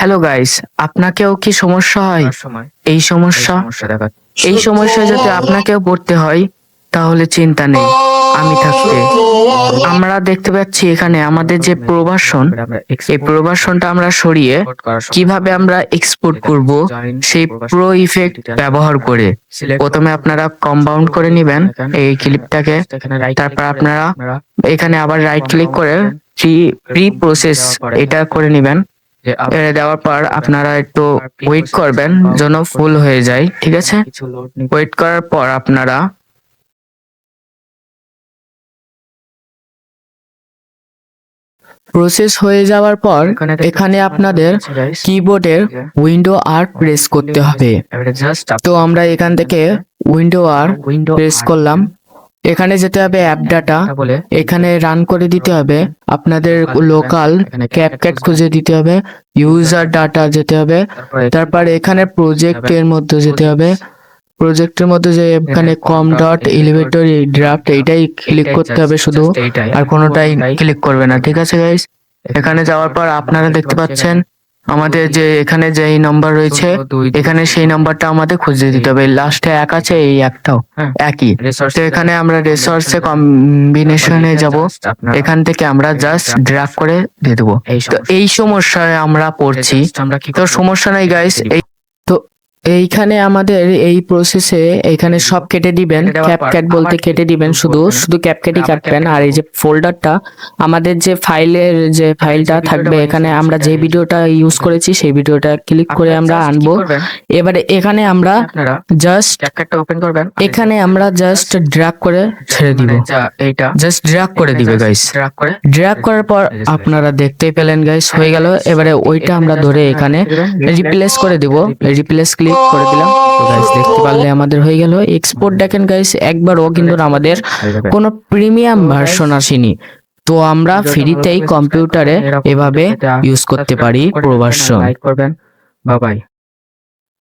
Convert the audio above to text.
Hello guys, আপনাকেও কি সমস্যা হয়? সময় এই সমস্যা দেখা এই সমস্যায় যদি আপনাকেও পড়তে হয় তাহলে চিন্তা নেই, আমি থাকতে। আমরা দেখতে পাচ্ছি এখানে আমাদের যে প্রবাসন, এই প্রবাসনটা আমরা সরিয়ে কিভাবে আমরা এক্সপোর্ট করব সেই প্রো ইফেক্ট ব্যবহার করে। প্রথমে আপনারা কম্পাউন্ড করে নেবেন এই ক্লিপটাকে, তারপর আপনারা এখানে আবার রাইট ক্লিক করে প্রি প্রসেস এটা করে নেবেন। এটা দেওয়ার পর আপনারা একটু ওয়েট করবেন যেন ফুল হয়ে যায়, ঠিক আছে? ওয়েট করার পর আপনারা প্রসেস হয়ে যাওয়ার পর এখানে আপনাদের কিবোর্ডের উইন্ডো আর প্রেস করতে হবে। তো আমরা এখান থেকে উইন্ডো আর প্রেস করলাম। এখানে যেতে হবে অ্যাপ ডাটা, এখানে রান করে দিতে হবে। আপনাদের লোকাল ক্যাপকাট খুঁজে দিতে হবে, ইউজার ডাটা যেতে হবে, তারপর এখানে প্রজেক্টের মধ্যে যেতে হবে। প্রজেক্টের মধ্যে যে এখানে কম ডট এলিভেটর ড্রাফট এইটাই ক্লিক করতে হবে শুধু, আর কোনোটাই ক্লিক করবে না, ঠিক আছে গাইস? এখানে যাওয়ার পর আপনারা দেখতে পাচ্ছেন আমাদের যে এখানে যে নাম্বার রয়েছে, এখানে সেই নাম্বারটা আমাদের খুঁজে দিতে হবে। লাস্টে এক আছে, এই একটাও একই। তো এখানে আমরা রিসোর্সে কম্বিনেশনে যাব, এখান থেকে আমরা জাস্ট ড্র্যাগ করে দিয়ে দেবো। তো এই সমস্যায় আমরা পড়ছি, তো সমস্যা নাই গাইস। তো এইখানে আমাদের এই প্রসেসে এখানে সব কেটে দিবেন, ক্যাপকাট বলতে কেটে দিবেন, শুধু ক্যাপকাটই কাটবেন। আর এই যে ফোল্ডারটা, আমাদের যে ফাইলটা থাকবে, এখানে আমরা যে ভিডিওটা ইউজ করেছি সেই ভিডিওটা ক্লিক করে আমরা আনবো। এবারে এখানে আমরা জাস্ট ক্যাপকাটটা ওপেন করবেন, এখানে আমরা জাস্ট ড্র্যাগ করে ছেড়ে দিব, এইটা জাস্ট ড্র্যাগ করে দিবে গাইস। ড্র্যাগ করার পর আপনারা দেখতেই পেলেন গাইস, হয়ে গেল। এবারে ওইটা আমরা ধরে এখানে রিপ্লেস করে দিব, রিপ্লেস ক্লিক করে দিলাম। তো গাইস দেখতে পারলে আমাদের হয়ে গেল এক্সপোর্ট। দেখেন গাইস, একবারও কিন্তু আমাদের কোনো প্রিমিয়াম ভার্সন আসেনি। তো আমরা ফ্রিতেই কম্পিউটারে এভাবে ইউজ করতে পারি প্রো ভার্সন। লাইক করবেন, বাই বাই।